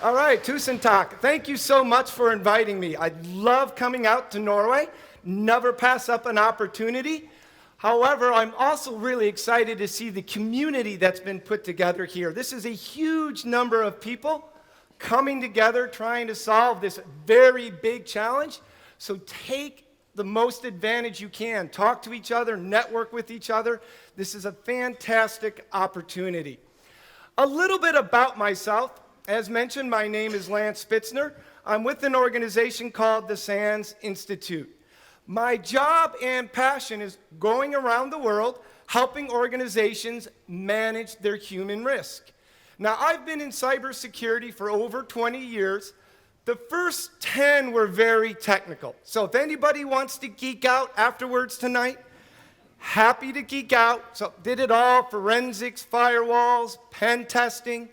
All right, tusen takk. Thank you so much for inviting me. I love coming out to Norway. Never pass up an opportunity. However, I'm also really excited to see the community that's been put together here. This is a huge number of people coming together trying to solve this very big challenge. So take the most advantage you can. Talk to each other, network with each other. This is a fantastic opportunity. A little bit about myself. As mentioned, my name is Lance Spitzner. I'm with an organization called the SANS Institute. My job and passion is going around the world helping organizations manage their human risk. Now, I've been in cybersecurity for over 20 years. The first 10 were very technical. So if anybody wants to geek out afterwards tonight, happy to geek out. So did it all: forensics, firewalls, pen testing.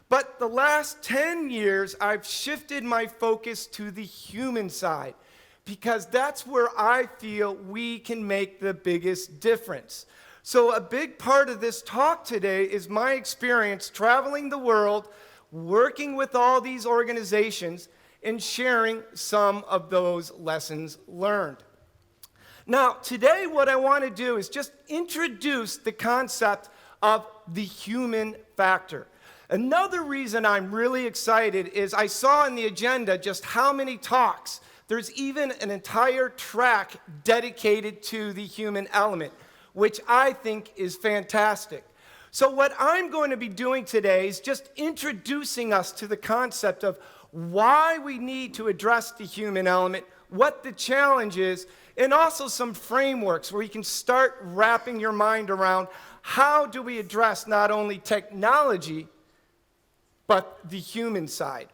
But the last 10 years, I've shifted my focus to the human side, because that's where I feel we can make the biggest difference. So a big part of this talk today is my experience traveling the world, working with all these organizations, and sharing some of those lessons learned. Now, today what I want to do is just introduce the concept of the human factor. Another reason I'm really excited is I saw in the agenda just how many talks. There's even an entire track dedicated to the human element, which I think is fantastic. So what I'm going to be doing today is just introducing us to the concept of why we need to address the human element, what the challenge is, and also some frameworks where you can start wrapping your mind around how do we address not only technology, but the human side.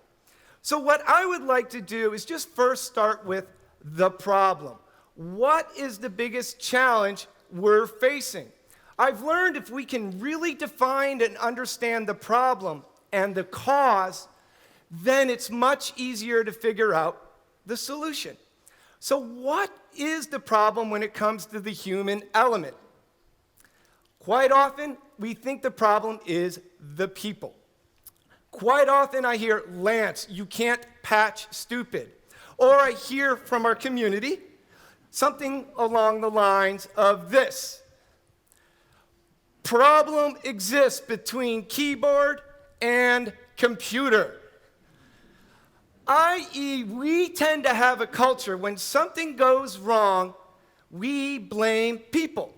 So what I would like to do is just first start with the problem. What is the biggest challenge we're facing? I've learned if we can really define and understand the problem and the cause, then it's much easier to figure out the solution. So what is the problem when it comes to the human element? Quite often, we think the problem is the people. Quite often I hear, Lance, you can't patch stupid. Or I hear from our community something along the lines of this: problem exists between keyboard and computer. I.e., we tend to have a culture when something goes wrong, we blame people.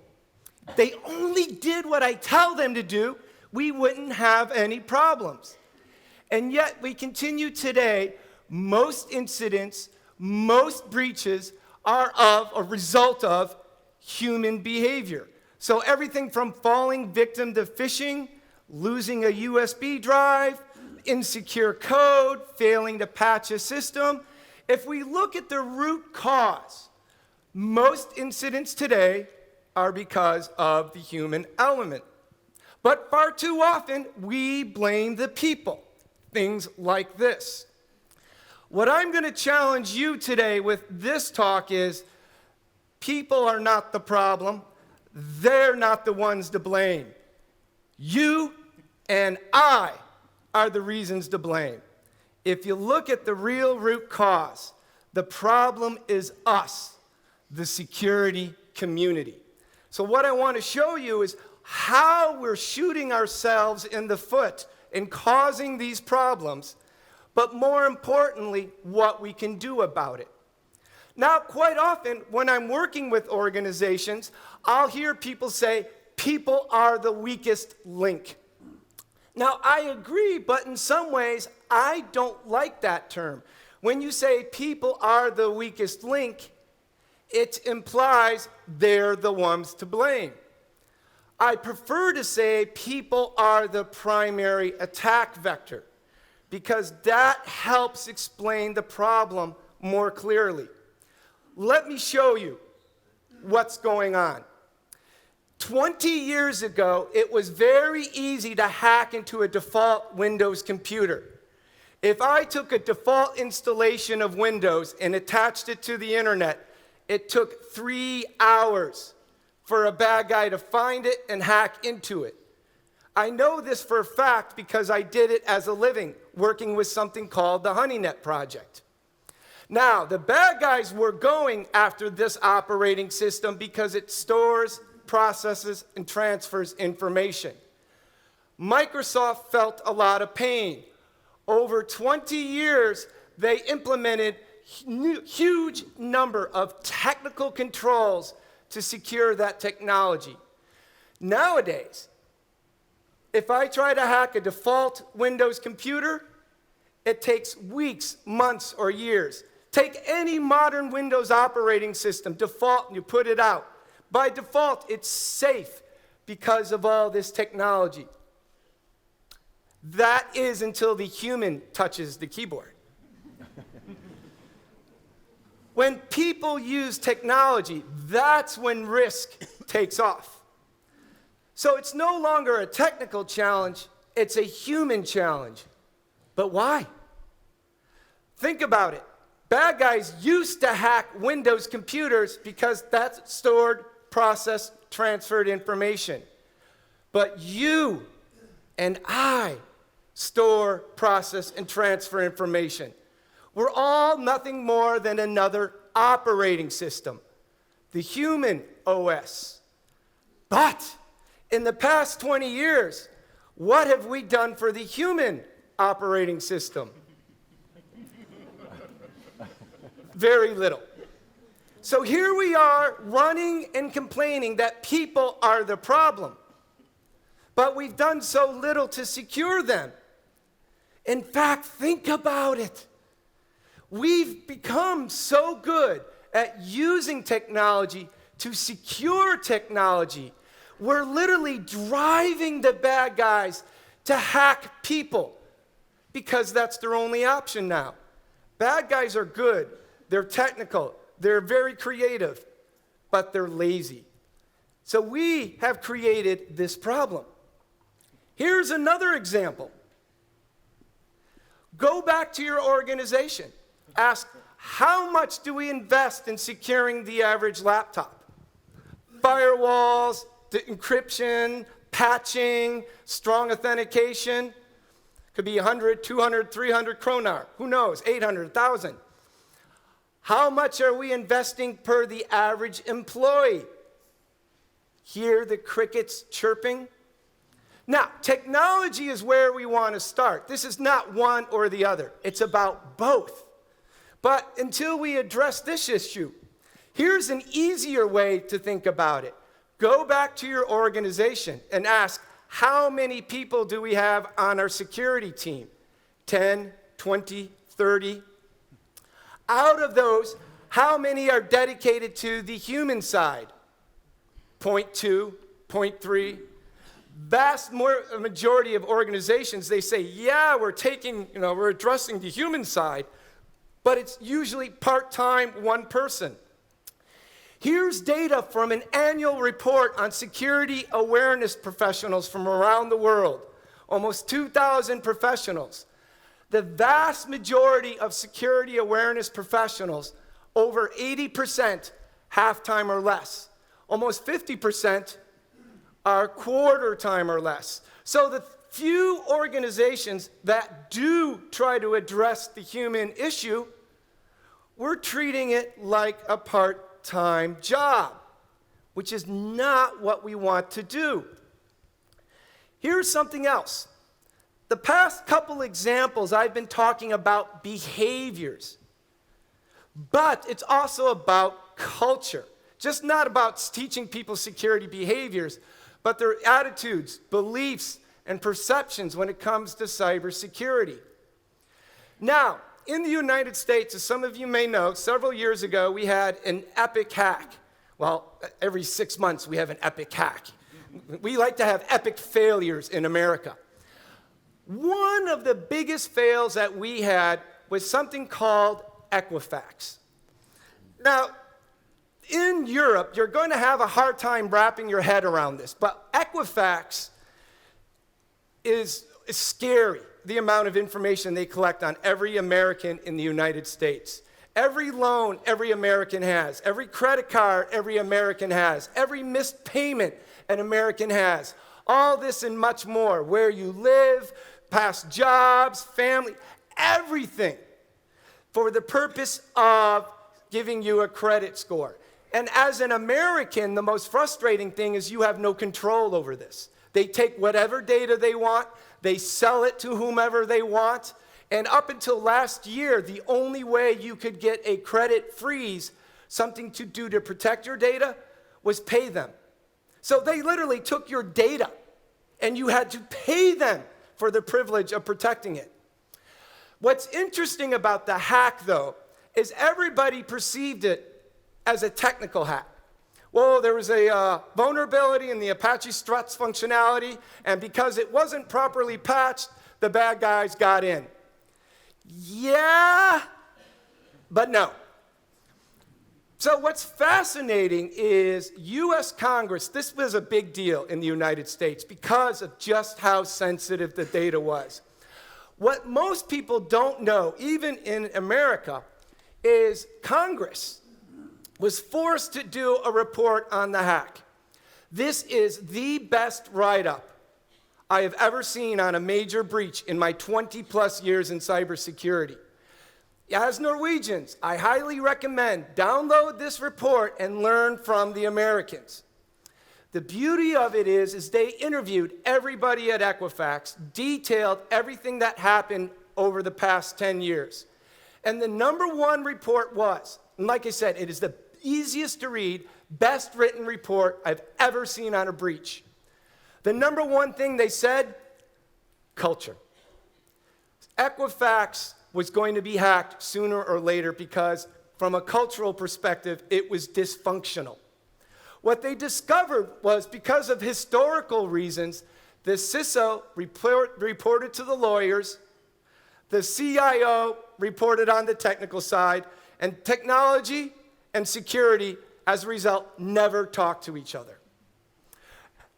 If they only did what I tell them to do, we wouldn't have any problems. And yet we continue today, most incidents, most breaches are a result of human behavior. So everything from falling victim to phishing, losing a USB drive, insecure code, failing to patch a system. If we look at the root cause, most incidents today are because of the human element. But far too often, we blame the people. Things like this. What I'm going to challenge you today with this talk is people are not the problem. They're not the ones to blame. You and I are the reasons to blame. If you look at the real root cause, the problem is us, the security community. So what I want to show you is how we're shooting ourselves in the foot and causing these problems, but more importantly, what we can do about it. Now, quite often, when I'm working with organizations, I'll hear people say, people are the weakest link. Now, I agree, but in some ways, I don't like that term. When you say people are the weakest link, it implies they're the ones to blame. I prefer to say people are the primary attack vector, because that helps explain the problem more clearly. Let me show you what's going on. 20 years ago, it was very easy to hack into a default Windows computer. If I took a default installation of Windows and attached it to the internet, it took 3 hours for a bad guy to find it and hack into it. I know this for a fact because I did it as a living, working with something called the HoneyNet project. Now, the bad guys were going after this operating system because it stores, processes, and transfers information. Microsoft felt a lot of pain. Over 20 years, they implemented huge number of technical controls to secure that technology. Nowadays, if I try to hack a default Windows computer, it takes weeks, months, or years. Take any modern Windows operating system, default, and you put it out. By default, it's safe because of all this technology. That is until the human touches the keyboard. When people use technology, that's when risk takes off. So it's no longer a technical challenge, it's a human challenge. But why? Think about it. Bad guys used to hack Windows computers because that's stored, processed, transferred information. But you and I store, process, and transfer information. We're all nothing more than another operating system, the human OS. But in the past 20 years, what have we done for the human operating system? Very little. So here we are running and complaining that people are the problem. But we've done so little to secure them. In fact, think about it. We've become so good at using technology to secure technology. We're literally driving the bad guys to hack people because that's their only option now. Bad guys are good. They're technical. They're very creative, but they're lazy. So we have created this problem. Here's another example. Go back to your organization. Ask, how much do we invest in securing the average laptop? Firewalls, encryption, patching, strong authentication. Could be 100, 200, 300 kroner. Who knows? 800, 1,000. How much are we investing per the average employee? Hear the crickets chirping? Now, technology is where we want to start. This is not one or the other. It's about both. But until we address this issue, here's an easier way to think about it. Go back to your organization and ask, how many people do we have on our security team? 10, 20, 30? Out of those, how many are dedicated to the human side? 0.2, 0.3. Vast majority of organizations, they say, yeah, we're addressing the human side, but it's usually part-time, one person. Here's data from an annual report on security awareness professionals from around the world, almost 2,000 professionals. The vast majority of security awareness professionals, over 80%, half-time or less. Almost 50% are quarter-time or less. So the few organizations that do try to address the human issue, we're treating it like a part-time job, which is not what we want to do. Here's something else. The past couple examples, I've been talking about behaviors, but it's also about culture. Just not about teaching people security behaviors, but their attitudes, beliefs, and perceptions when it comes to cybersecurity. Now, in the United States, as some of you may know, several years ago, we had an epic hack. Well, every 6 months, we have an epic hack. We like to have epic failures in America. One of the biggest fails that we had was something called Equifax. Now, in Europe, you're going to have a hard time wrapping your head around this, but Equifax is scary, the amount of information they collect on every American in the United States. Every loan every American has, every credit card every American has, every missed payment an American has. All this and much more, where you live, past jobs, family, everything, for the purpose of giving you a credit score. And as an American, the most frustrating thing is you have no control over this. They take whatever data they want, they sell it to whomever they want, and up until last year, the only way you could get a credit freeze, something to do to protect your data, was pay them. So they literally took your data, and you had to pay them for the privilege of protecting it. What's interesting about the hack, though, is everybody perceived it as a technical hack. Well, there was a vulnerability in the Apache Struts functionality, and because it wasn't properly patched, the bad guys got in. Yeah, but no. So what's fascinating is US Congress, this was a big deal in the United States because of just how sensitive the data was. What most people don't know, even in America, is Congress was forced to do a report on the hack. This is the best write-up I have ever seen on a major breach in my 20-plus years in cybersecurity. As Norwegians, I highly recommend download this report and learn from the Americans. The beauty of it is they interviewed everybody at Equifax, detailed everything that happened over the past 10 years. And the number one report was, and like I said, it is the easiest to read, best written report I've ever seen on a breach. The number one thing they said, culture. Equifax was going to be hacked sooner or later because from a cultural perspective, it was dysfunctional. What they discovered was because of historical reasons, the CISO reported to the lawyers, the CIO reported on the technical side, and technology and security, as a result, never talked to each other.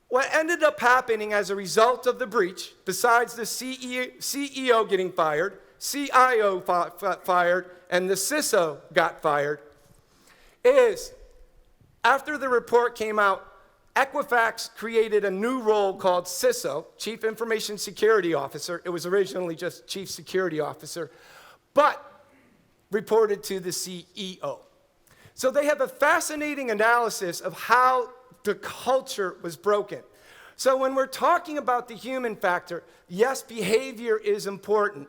What ended up happening as a result of the breach, besides the CEO getting fired, CIO fired, and the CISO got fired, is after the report came out, Equifax created a new role called CISO, Chief Information Security Officer. It was originally just Chief Security Officer, but reported to the CEO. So they have a fascinating analysis of how the culture was broken. So when we're talking about the human factor, yes, behavior is important,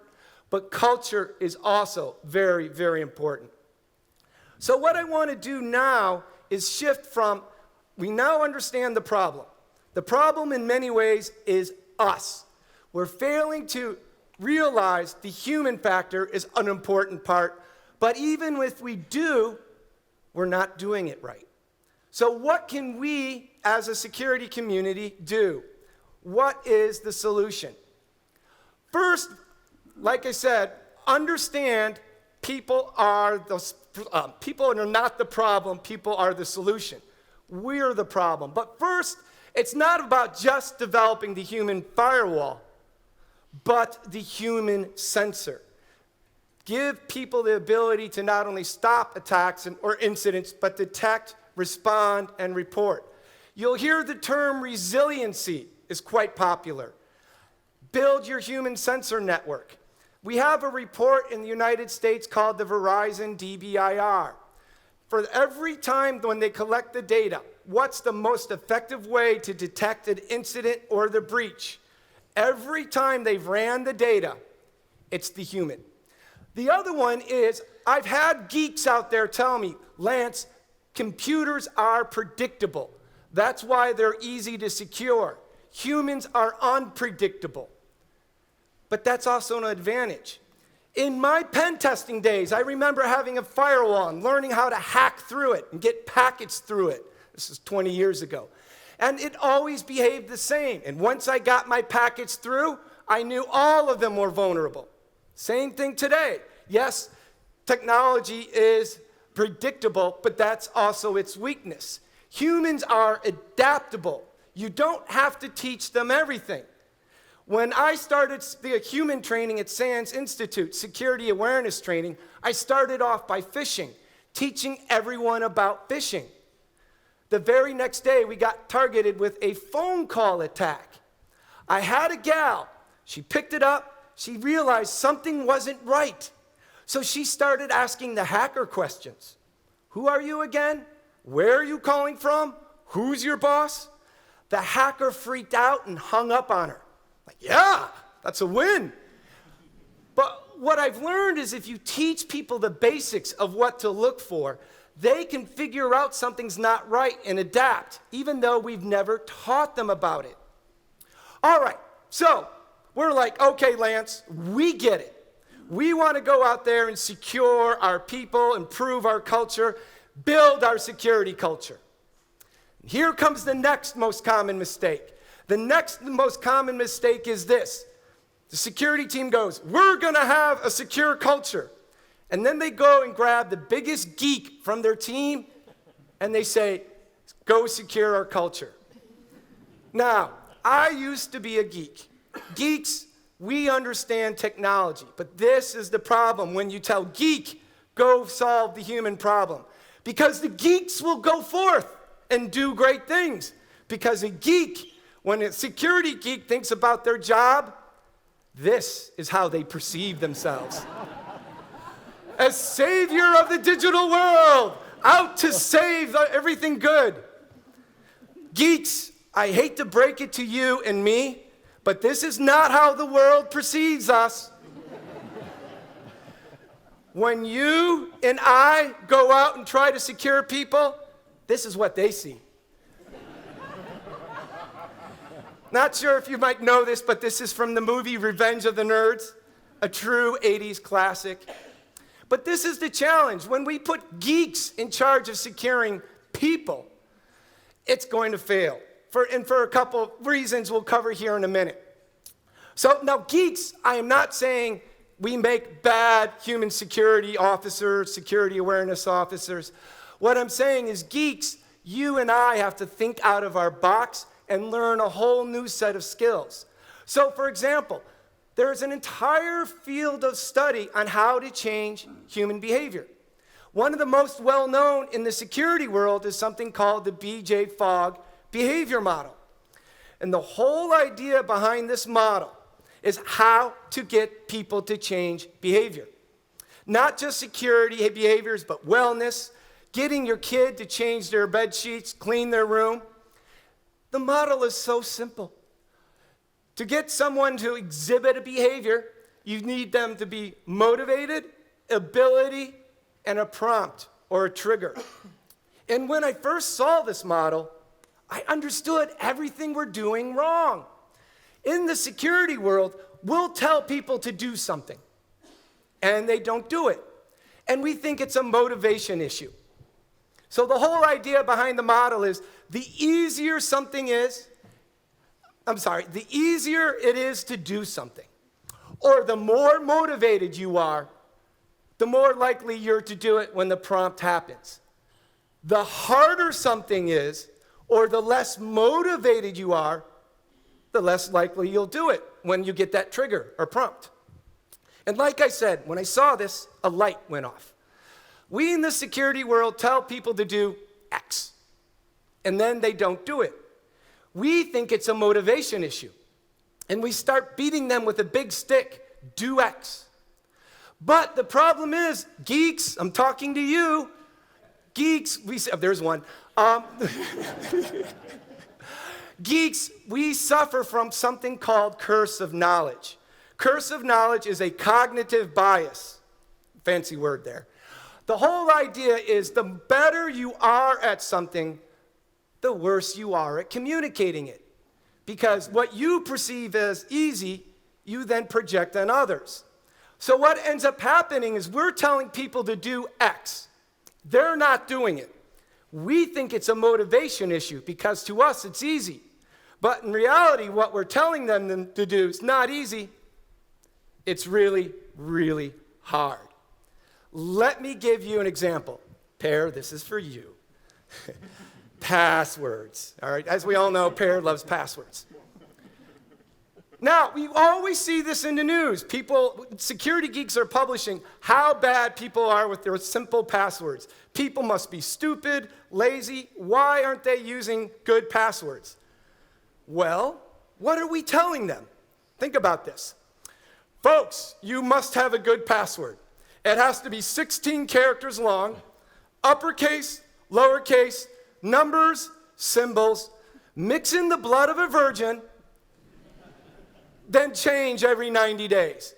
but culture is also very, very important. So what I want to do now is shift from, we now understand the problem. The problem in many ways is us. We're failing to realize the human factor is an important part, but even if we do, we're not doing it right. So what can we as a security community do? What is the solution? First, like I said, understand people are not the problem, people are the solution. We're the problem. But first, it's not about just developing the human firewall, but the human sensor. Give people the ability to not only stop attacks or incidents, but detect, respond, and report. You'll hear the term resiliency is quite popular. Build your human sensor network. We have a report in the United States called the Verizon DBIR. For every time when they collect the data, what's the most effective way to detect an incident or the breach? Every time they've ran the data, it's the human. The other one is, I've had geeks out there tell me, Lance, computers are predictable. That's why they're easy to secure. Humans are unpredictable. But that's also an advantage. In my pen testing days, I remember having a firewall and learning how to hack through it and get packets through it. This is 20 years ago. And it always behaved the same. And once I got my packets through, I knew all of them were vulnerable. Same thing today. Yes, technology is predictable, but that's also its weakness. Humans are adaptable. You don't have to teach them everything. When I started the human training at SANS Institute, security awareness training, I started off by phishing, teaching everyone about phishing. the very next day, we got targeted with a phone call attack. I had a gal. She picked it up. She realized something wasn't right. So she started asking the hacker questions. Who are you again? Where are you calling from? Who's your boss? The hacker freaked out and hung up on her. Like, yeah, that's a win. But what I've learned is if you teach people the basics of what to look for, they can figure out something's not right and adapt, even though we've never taught them about it. All right, so we're like, okay, Lance, we get it. We want to go out there and secure our people, improve our culture, build our security culture. Here comes the next most common mistake. The next most common mistake is this. The security team goes, we're going to have a secure culture. And then they go and grab the biggest geek from their team, and they say, go secure our culture. Now, I used to be a geek. Geeks, we understand technology, but this is the problem when you tell geek, go solve the human problem. Because the geeks will go forth and do great things. Because a geek, when a security geek thinks about their job, this is how they perceive themselves. As savior of the digital world, out to save everything good. Geeks, I hate to break it to you and me, but this is not how the world perceives us. When you and I go out and try to secure people, this is what they see. Not sure if you might know this, but this is from the movie Revenge of the Nerds, a true 80s classic. But this is the challenge. When we put geeks in charge of securing people, it's going to fail. For a couple reasons we'll cover here in a minute. So now geeks, I am not saying we make bad human security officers, security awareness officers. What I'm saying is geeks, you and I have to think out of our box and learn a whole new set of skills. So for example, there's an entire field of study on how to change human behavior. One of the most well-known in the security world is something called the BJ Fogg behavior model. And the whole idea behind this model is how to get people to change behavior. Not just security behaviors, but wellness, getting your kid to change their bed sheets, clean their room. The model is so simple. To get someone to exhibit a behavior, you need them to be motivated, ability, and a prompt or a trigger. And when I first saw this model, I understood everything we're doing wrong. In the security world, we'll tell people to do something, and they don't do it. And we think it's a motivation issue. So the whole idea behind the model is the easier it is to do something, or the more motivated you are, the more likely you're to do it when the prompt happens. The harder something is, or the less motivated you are, the less likely you'll do it when you get that trigger or prompt. And like I said, when I saw this, a light went off. We in the security world tell people to do X, and then they don't do it. We think it's a motivation issue, and we start beating them with a big stick, do X. But the problem is, geeks, I'm talking to you, geeks, there's one. Geeks, we suffer from something called curse of knowledge. Curse of knowledge is a cognitive bias. Fancy word there. The whole idea is the better you are at something, the worse you are at communicating it. Because what you perceive as easy, you then project on others. So what ends up happening is we're telling people to do X. They're not doing it. We think it's a motivation issue because to us it's easy. But in reality, what we're telling them to do is not easy. It's really, really hard. Let me give you an example. Pear, this is for you. Passwords. All right, as we all know, Pear loves passwords. Now, we always see this in the news. Security geeks are publishing how bad people are with their simple passwords. People must be stupid, lazy. Why aren't they using good passwords? Well, what are we telling them? Think about this. Folks, you must have a good password. It has to be 16 characters long, uppercase, lowercase, numbers, symbols, mix in the blood of a virgin, then change every 90 days.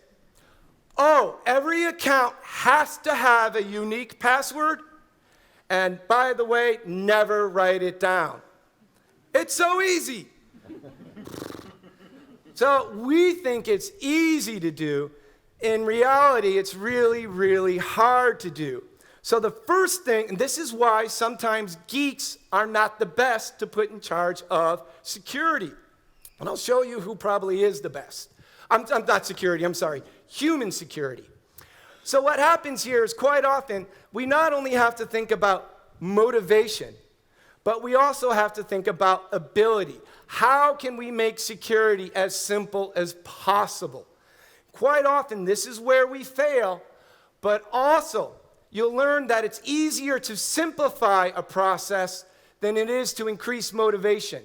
Oh, every account has to have a unique password. And by the way, never write it down. It's so easy. So we think it's easy to do. In reality, it's really, really hard to do. So the first thing, and this is why sometimes geeks are not the best to put in charge of security. And I'll show you who probably is the best. I'm not security, I'm sorry, human security. So what happens here is quite often, we not only have to think about motivation, but we also have to think about ability. How can we make security as simple as possible? Quite often, this is where we fail, but also, you'll learn that it's easier to simplify a process than it is to increase motivation.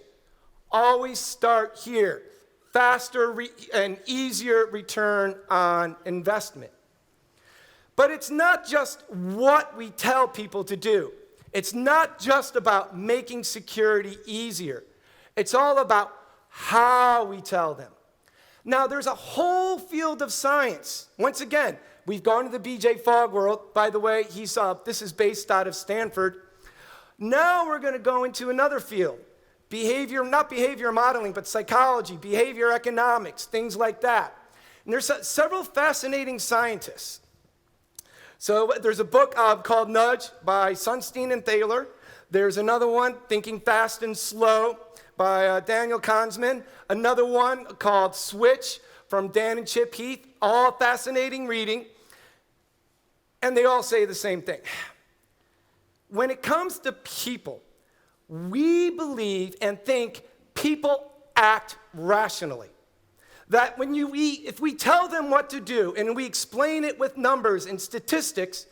Always start here. Faster and easier return on investment. But it's not just what we tell people to do. It's not just about making security easier. It's all about how we tell them. Now, there's a whole field of science. Once again, we've gone to the B.J. Fogg world. By the way, this is based out of Stanford. Now we're going to go into another field. Not behavior modeling, but psychology, behavior economics, things like that. And there's several fascinating scientists. So there's a book called Nudge by Sunstein and Thaler. There's another one, Thinking Fast and Slow, by Daniel Kahneman. Another one called Switch from Dan and Chip Heath. All fascinating reading. And they all say the same thing. When it comes to people, we believe and think people act rationally. That if we tell them what to do and we explain it with numbers and statistics,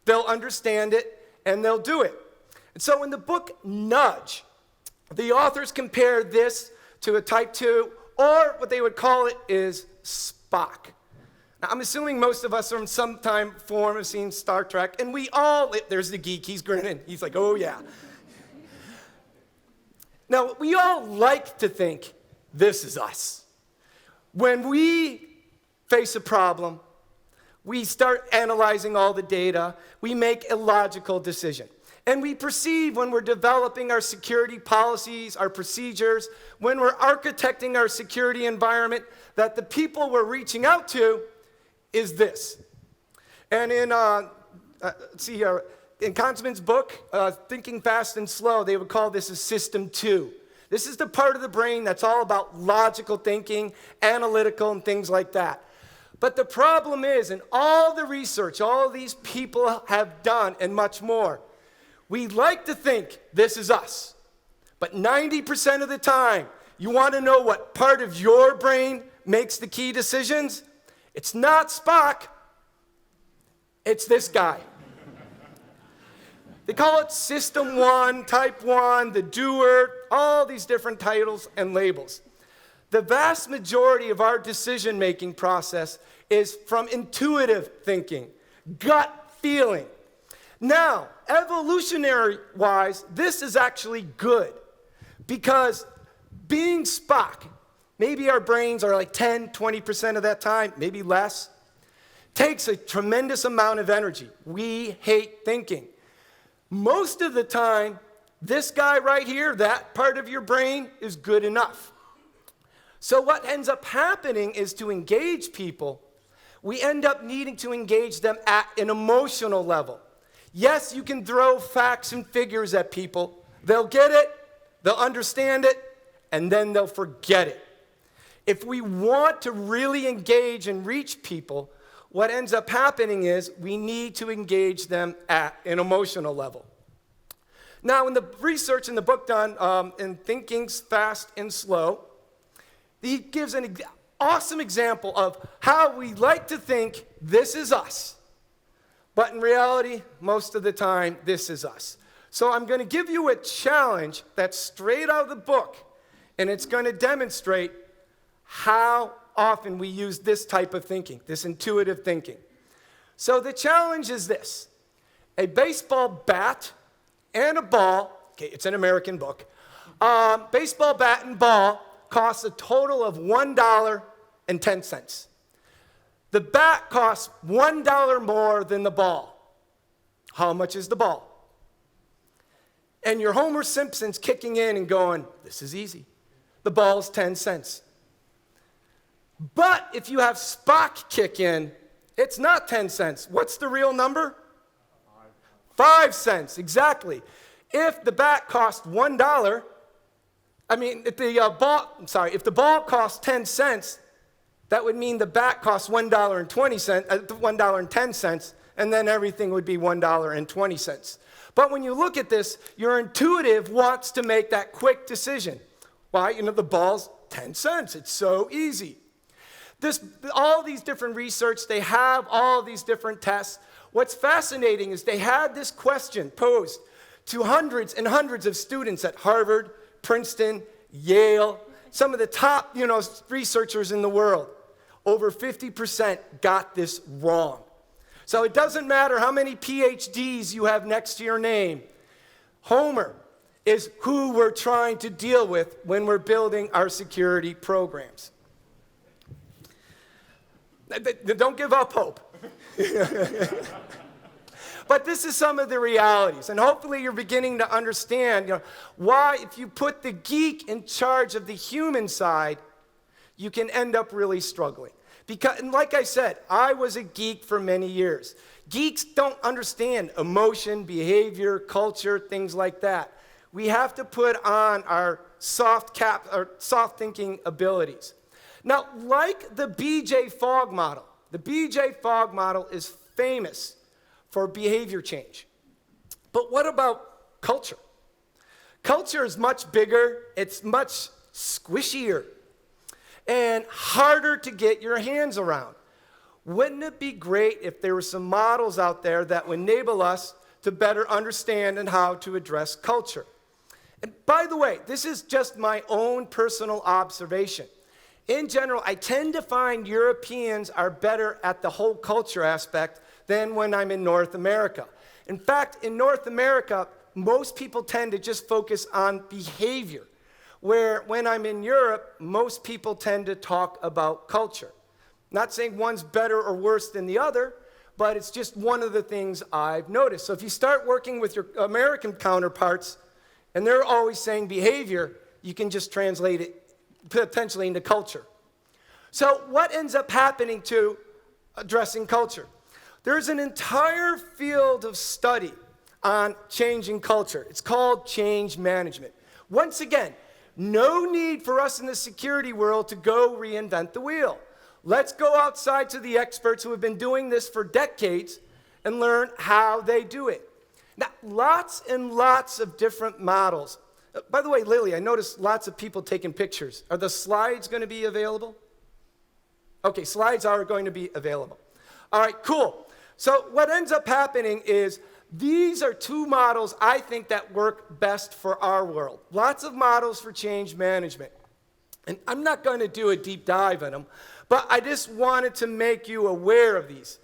they'll understand it and they'll do it. And so in the book Nudge, the authors compare this to a type 2, or what they would call it is Spock. Now, I'm assuming most of us are in some form have seen Star Trek, and there's the geek, he's grinning. He's like, oh yeah. Now, we all like to think this is us. When we face a problem, we start analyzing all the data, we make a logical decision. And we perceive when we're developing our security policies, our procedures, when we're architecting our security environment, that the people we're reaching out to is this. And in Kahneman's book, Thinking Fast and Slow, they would call this a System 2. This is the part of the brain that's all about logical thinking, analytical, and things like that. But the problem is, in all the research all these people have done and much more, we like to think this is us. But 90% of the time, you want to know what part of your brain makes the key decisions? It's not Spock. It's this guy. They call it System 1, Type 1, the doer, all these different titles and labels. The vast majority of our decision-making process is from intuitive thinking, gut feeling. Now, evolutionary-wise, this is actually good because being Spock, maybe our brains are like 10, 20% of that time, maybe less, takes a tremendous amount of energy. We hate thinking. Most of the time, this guy right here, that part of your brain, is good enough. So what ends up happening is to engage people, we end up needing to engage them at an emotional level. Yes, you can throw facts and figures at people. They'll get it, they'll understand it, and then they'll forget it. If we want to really engage and reach people, what ends up happening is we need to engage them at an emotional level. Now, in the research in the book done in Thinking Fast and Slow, he gives awesome example of how we like to think this is us. But in reality, most of the time, this is us. So I'm going to give you a challenge that's straight out of the book, and it's going to demonstrate how often we use this type of thinking, this intuitive thinking. So the challenge is this. A baseball bat and a ball, okay, it's an American book. Baseball bat and ball costs a total of $1.10. The bat costs $1 more than the ball. How much is the ball? And your Homer Simpson's kicking in and going, this is easy. The ball's 10 cents. But if you have Spock kick in, it's not 10 cents. What's the real number? 5 cents, exactly. If the bat cost $1, if the ball costs 10 cents, that would mean the bat costs $1.10, and then everything would be $1.20. But when you look at this, your intuitive wants to make that quick decision. Why? The ball's 10 cents. It's so easy. All these different research, they have all these different tests. What's fascinating is they had this question posed to hundreds and hundreds of students at Harvard, Princeton, Yale, some of the top, researchers in the world. Over 50% got this wrong. So it doesn't matter how many PhDs you have next to your name. Homer is who we're trying to deal with when we're building our security programs. Don't give up hope. But this is some of the realities, and hopefully you're beginning to understand why, if you put the geek in charge of the human side, you can end up really struggling. And like I said, I was a geek for many years. Geeks don't understand emotion, behavior, culture, things like that. We have to put on our soft thinking abilities. Now, like the BJ Fogg model, the BJ Fogg model is famous for behavior change. But what about culture? Culture is much bigger, it's much squishier, and harder to get your hands around. Wouldn't it be great if there were some models out there that would enable us to better understand and how to address culture? And by the way, this is just my own personal observation. In general, I tend to find Europeans are better at the whole culture aspect than when I'm in North America. In fact, in North America, most people tend to just focus on behavior, where when I'm in Europe, most people tend to talk about culture. Not saying one's better or worse than the other, but it's just one of the things I've noticed. So if you start working with your American counterparts, and they're always saying behavior, you can just translate it potentially into culture. So what ends up happening to addressing culture? There's an entire field of study on changing culture. It's called change management. Once again, no need for us in the security world to go reinvent the wheel. Let's go outside to the experts who have been doing this for decades and learn how they do it. Now, lots and lots of different models. By the way, Lily, I noticed lots of people taking pictures. Are the slides going to be available? Okay, slides are going to be available. All right, cool. So what ends up happening is these are two models I think that work best for our world. Lots of models for change management. And I'm not going to do a deep dive in them, but I just wanted to make you aware of these.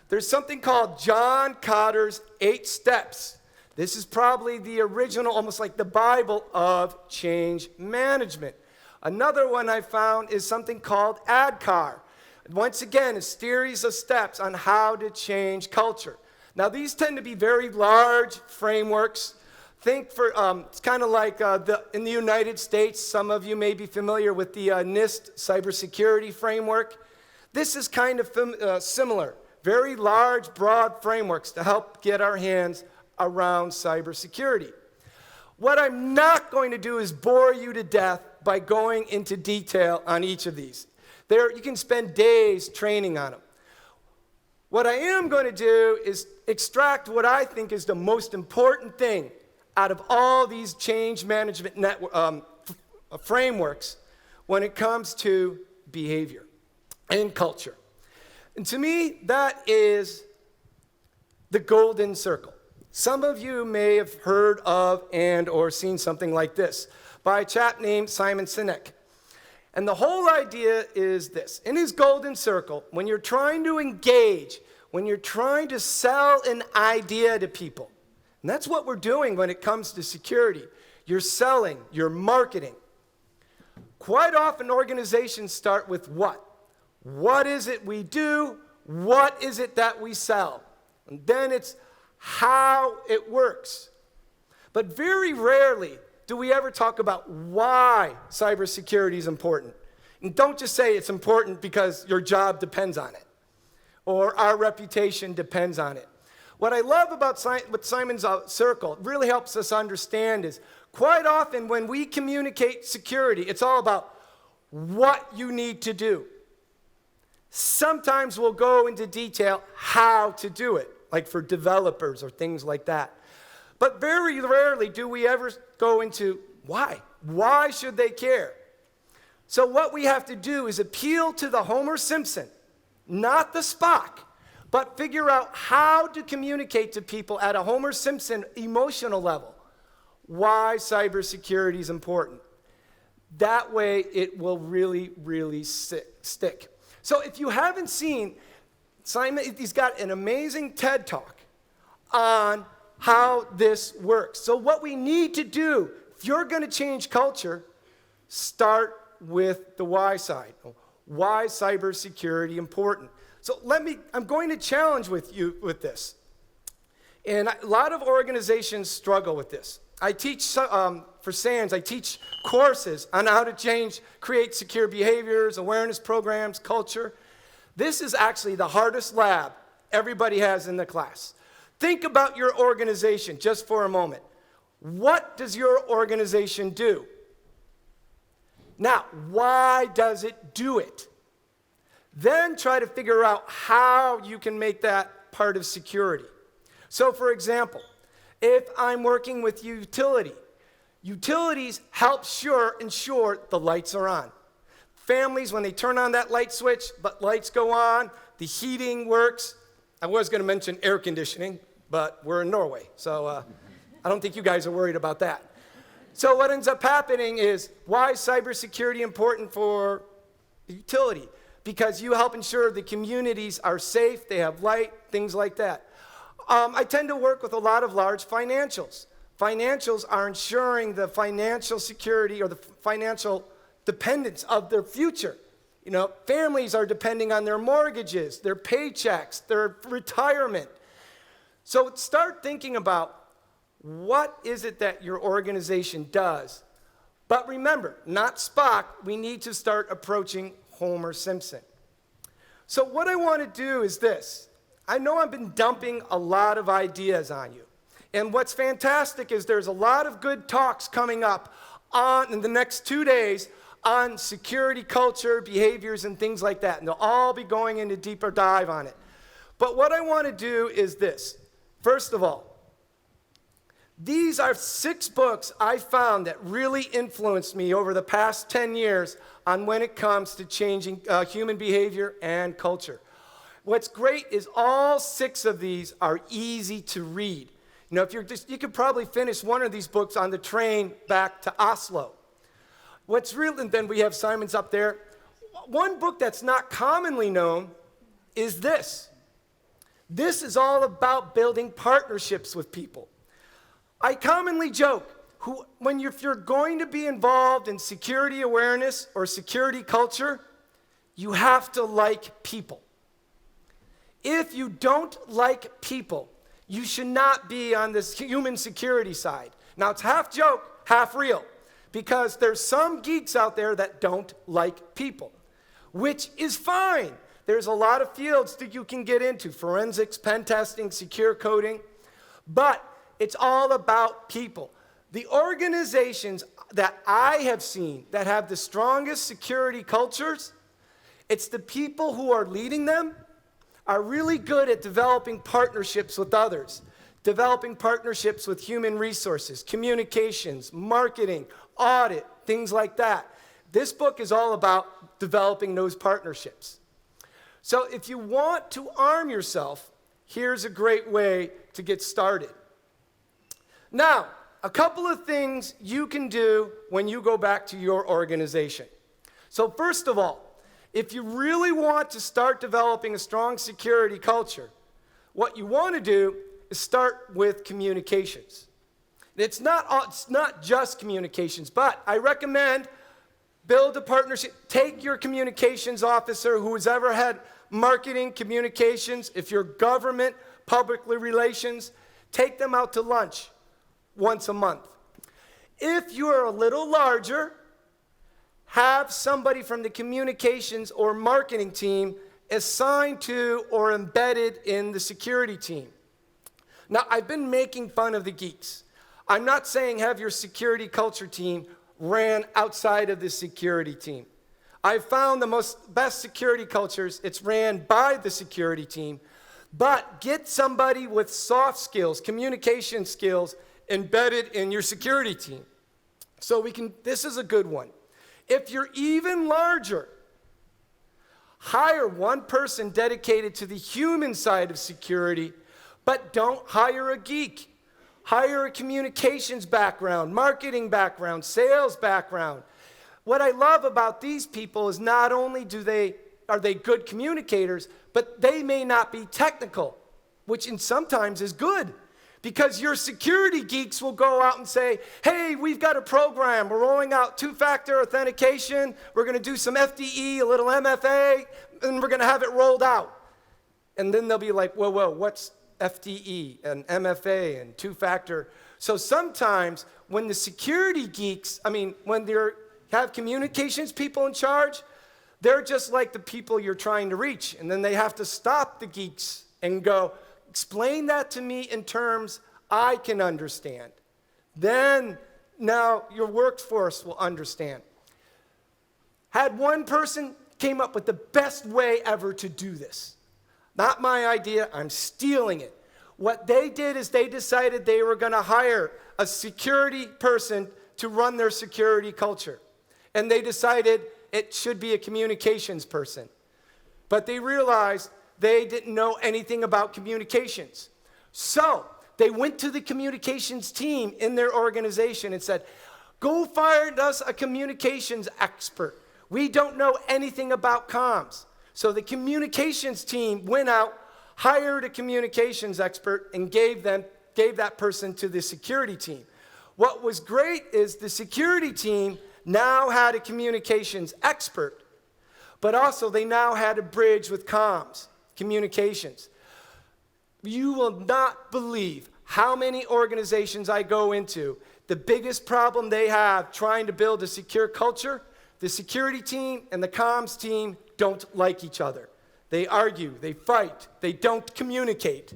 There's something called John Cotter's 8 Steps. This is probably the original, almost like the Bible of change management. Another one I found is something called ADKAR. Once again, a series of steps on how to change culture. Now, these tend to be very large frameworks. It's kind of like in the United States, some of you may be familiar with the NIST cybersecurity framework. This is kind of similar. Very large, broad frameworks to help get our hands around cybersecurity. What I'm not going to do is bore you to death by going into detail on each of these. You can spend days training on them. What I am going to do is extract what I think is the most important thing out of all these change management frameworks when it comes to behavior and culture. And to me, that is the golden circle. Some of you may have heard of and or seen something like this by a chap named Simon Sinek. And the whole idea is this. In his golden circle, when you're trying to engage, when you're trying to sell an idea to people, and that's what we're doing when it comes to security. You're selling, you're marketing. Quite often organizations start with what? What is it we do? What is it that we sell? And then it's how it works. But very rarely do we ever talk about why cybersecurity is important. And don't just say it's important because your job depends on it or our reputation depends on it. What I love about what Simon's circle really helps us understand is quite often when we communicate security, it's all about what you need to do. Sometimes we'll go into detail how to do it, like for developers or things like that. But very rarely do we ever go into why. Why should they care? So what we have to do is appeal to the Homer Simpson, not the Spock, but figure out how to communicate to people at a Homer Simpson emotional level why cybersecurity is important. That way it will really, really stick. So if you haven't seen, Simon, he's got an amazing TED Talk on how this works. So what we need to do, if you're going to change culture, start with the why side. Why is cybersecurity important? So I'm going to challenge with you with this. And a lot of organizations struggle with this. I teach, for SANS, I teach courses on how to create secure behaviors, awareness programs, culture. This is actually the hardest lab everybody has in the class. Think about your organization just for a moment. What does your organization do? Now, why does it do it? Then try to figure out how you can make that part of security. So for example, if I'm working with utilities help ensure the lights are on. Families, when they turn on that light switch, but lights go on, the heating works. I was going to mention air conditioning, but we're in Norway, so I don't think you guys are worried about that. So what ends up happening is, why is cybersecurity important for the utility? Because you help ensure the communities are safe, they have light, things like that. I tend to work with a lot of large financials. Financials are ensuring the financial security or the financial dependence of their future. You know, families are depending on their mortgages, their paychecks, their retirement. So start thinking about what is it that your organization does. But remember, not Spock, we need to start approaching Homer Simpson. So what I want to do is this. I know I've been dumping a lot of ideas on you. And what's fantastic is there's a lot of good talks coming up in the next 2 days on security culture, behaviors, and things like that. And they'll all be going into deeper dive on it. But what I want to do is this. First of all, these are 6 books I found that really influenced me over the past 10 years on when it comes to changing human behavior and culture. What's great is all 6 of these are easy to read. You know, you could probably finish one of these books on the train back to Oslo. And then we have Simon's up there. One book that's not commonly known is this. This is all about building partnerships with people. I commonly joke, if you're going to be involved in security awareness or security culture, you have to like people. If you don't like people, you should not be on this human security side. Now, it's half joke, half real, because there's some geeks out there that don't like people, which is fine. There's a lot of fields that you can get into, forensics, pen testing, secure coding, but it's all about people. The organizations that I have seen that have the strongest security cultures, it's the people who are leading them are really good at developing partnerships with others, developing partnerships with human resources, communications, marketing, audit, things like that. This book is all about developing those partnerships. So if you want to arm yourself, here's a great way to get started. Now, a couple of things you can do when you go back to your organization. So first of all, if you really want to start developing a strong security culture, what you want to do is start with communications. It's not just communications, but I recommend build a partnership. Take your communications officer who's ever had marketing, communications, if you're government, public relations, take them out to lunch once a month. If you're a little larger, have somebody from the communications or marketing team assigned to or embedded in the security team. Now, I've been making fun of the geeks. I'm not saying have your security culture team ran outside of the security team. I've found the best security cultures, it's ran by the security team, but get somebody with soft skills, communication skills, embedded in your security team. So this is a good one. If you're even larger, hire one person dedicated to the human side of security, but don't hire a geek. Hire a communications background, marketing background, sales background. What I love about these people is not only are they good communicators, but they may not be technical, which sometimes is good. Because your security geeks will go out and say, hey, we've got a program. We're rolling out two-factor authentication. We're going to do some FDE, a little MFA, and we're going to have it rolled out. And then they'll be like, whoa, what's FDE and MFA and two-factor? So sometimes when the security geeks, when they have communications people in charge, they're just like the people you're trying to reach. And then they have to stop the geeks and go, explain that to me in terms I can understand. Then now your workforce will understand. Had one person came up with the best way ever to do this. Not my idea, I'm stealing it. What they did is they decided they were going to hire a security person to run their security culture. And they decided it should be a communications person. But they realized they didn't know anything about communications. So they went to the communications team in their organization and said, go find us a communications expert. We don't know anything about comms. So the communications team went out, hired a communications expert, and gave that person to the security team. What was great is the security team now had a communications expert, but also they now had a bridge with comms, communications. You will not believe how many organizations I go into. The biggest problem they have trying to build a secure culture, the security team and the comms team don't like each other. They argue, they fight, they don't communicate.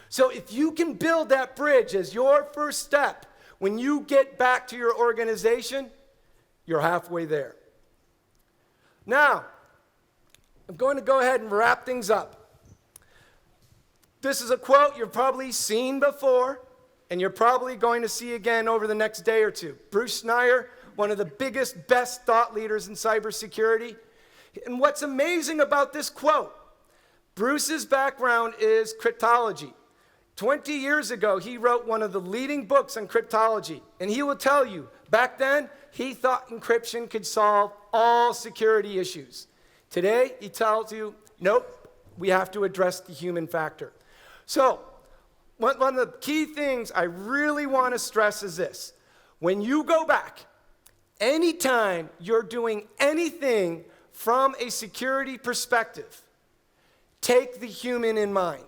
So if you can build that bridge as your first step, when you get back to your organization, you're halfway there. Now, I'm going to go ahead and wrap things up. This is a quote you've probably seen before, and you're probably going to see again over the next day or two. Bruce Schneier, one of the biggest, best thought leaders in cybersecurity. And what's amazing about this quote, Bruce's background is cryptology. 20 years ago, he wrote one of the leading books on cryptology. And he will tell you, back then, he thought encryption could solve all security issues. Today, he tells you, nope, we have to address the human factor. So, one of the key things I really want to stress is this. When you go back, anytime you're doing anything from a security perspective, take the human in mind.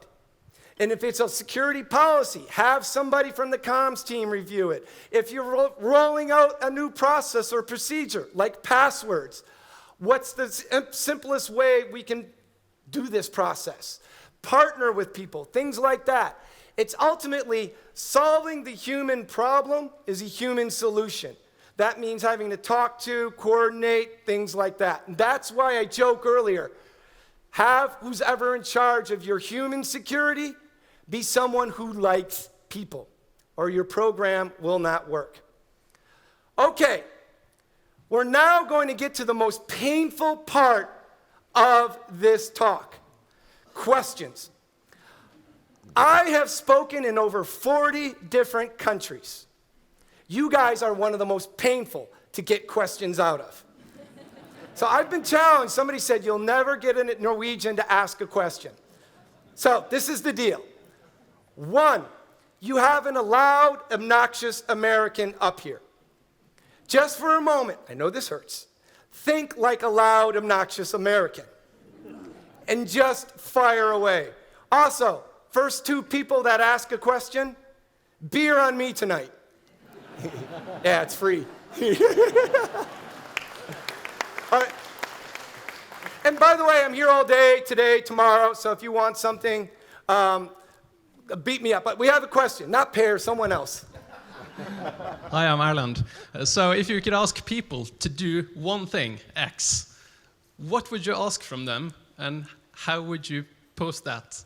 And if it's a security policy, have somebody from the comms team review it. If you're rolling out a new process or procedure, like passwords, what's the simplest way we can do this process? Partner with people, things like that. It's ultimately solving the human problem is a human solution. That means having to talk to, coordinate, things like that. And that's why I joke earlier. Have who's ever in charge of your human security be someone who likes people, or your program will not work. Okay, We're now going to get to the most painful part of this talk. Questions. I have spoken in over 40 different countries. You guys are one of the most painful to get questions out of. So I've been challenged. Somebody said, you'll never get a Norwegian to ask a question. So this is the deal. 1, you have an loud, obnoxious American up here. Just for a moment, I know this hurts, think like a loud, obnoxious American. And just fire away. Also, first 2 people that ask a question, beer on me tonight. Yeah, it's free. All right. And by the way, I'm here all day, today, tomorrow, so if you want something, beat me up. But we have a question, not Per, someone else. Hi, I'm Ireland. So if you could ask people to do one thing, X, what would you ask from them, and how would you post that?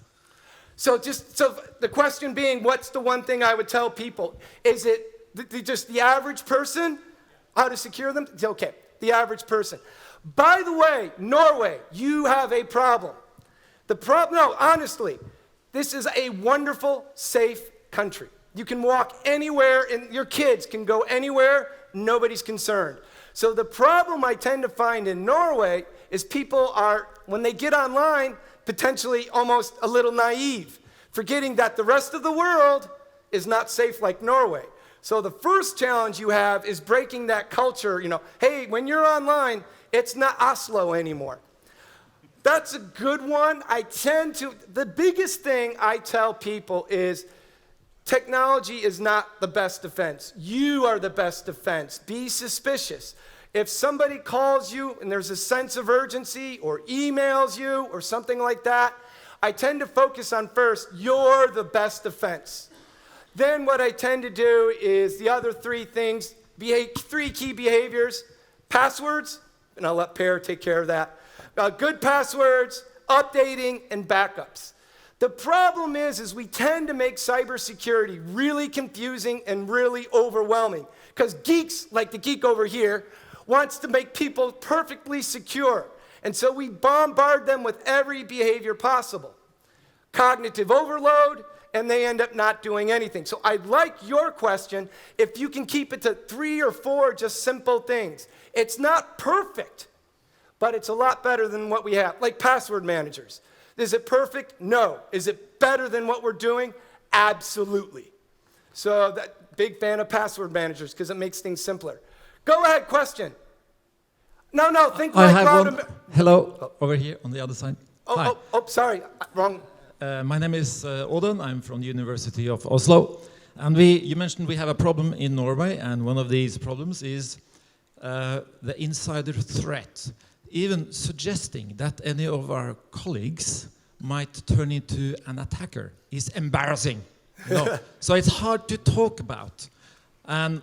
So the question being, what's the one thing I would tell people? Is it just the average person, how to secure them? Okay, the average person. By the way, Norway, you have a problem. No, honestly, this is a wonderful, safe country. You can walk anywhere, and your kids can go anywhere, nobody's concerned. So the problem I tend to find in Norway is people are, when they get online, potentially almost a little naive, forgetting that the rest of the world is not safe like Norway. So the first challenge you have is breaking that culture, hey, when you're online, it's not Oslo anymore. That's a good one. The biggest thing I tell people is technology is not the best defense. You are the best defense. Be suspicious. If somebody calls you and there's a sense of urgency or emails you or something like that, I tend to focus on first, you're the best defense. Then what I tend to do is the other 3 things, 3 key behaviors, passwords, and I'll let Per take care of that. Good passwords, updating, and backups. The problem is we tend to make cybersecurity really confusing and really overwhelming because geeks, like the geek over here, wants to make people perfectly secure. And so we bombard them with every behavior possible. Cognitive overload, and they end up not doing anything. So I'd like your question, if you can keep it to 3 or 4 just simple things. It's not perfect, but it's a lot better than what we have, like password managers. Is it perfect? No. Is it better than what we're doing? Absolutely. So big fan of password managers because it makes things simpler. Go ahead, question. No, think I like have loud. one. Hello, over here on the other side. Hi. Sorry, wrong. My name is Odin. I'm from the University of Oslo. And you mentioned we have a problem in Norway, and one of these problems is the insider threat. Even suggesting that any of our colleagues might turn into an attacker is embarrassing. No. So it's hard to talk about. And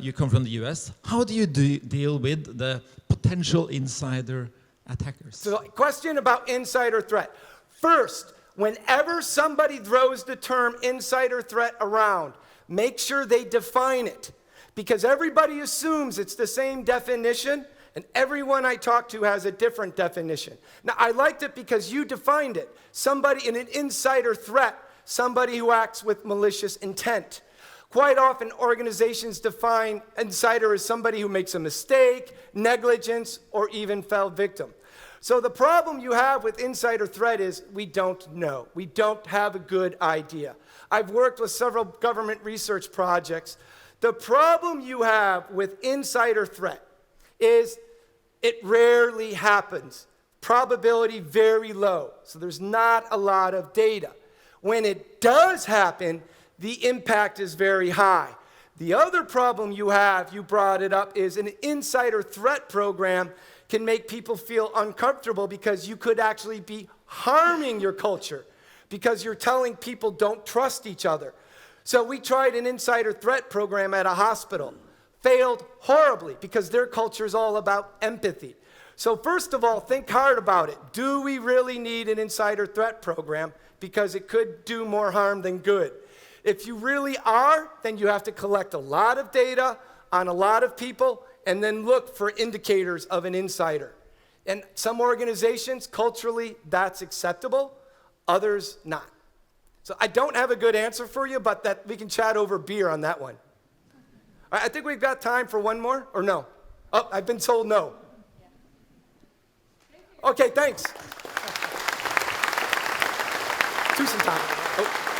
you come from the US. How do you deal with the potential insider attackers? So, question about insider threat. First, whenever somebody throws the term insider threat around, make sure they define it. Because everybody assumes it's the same definition, and everyone I talk to has a different definition. Now, I liked it because you defined it. Somebody in an insider threat, somebody who acts with malicious intent. Quite often, organizations define insider as somebody who makes a mistake, negligence, or even fell victim. So the problem you have with insider threat is we don't know. We don't have a good idea. I've worked with several government research projects. The problem you have with insider threat is it rarely happens. Probability very low. So there's not a lot of data. When it does happen, the impact is very high. The other problem you have, you brought it up, is an insider threat program can make people feel uncomfortable because you could actually be harming your culture because you're telling people don't trust each other. So we tried an insider threat program at a hospital. Failed horribly because their culture is all about empathy. So first of all, think hard about it. Do we really need an insider threat program? Because it could do more harm than good. If you really are, then you have to collect a lot of data on a lot of people and then look for indicators of an insider. And some organizations, culturally, that's acceptable, others not. So I don't have a good answer for you, but that we can chat over beer on that one. All right, I think we've got time for one more, or no? Oh, I've been told no. Okay, thanks. Tusen tak. Oh.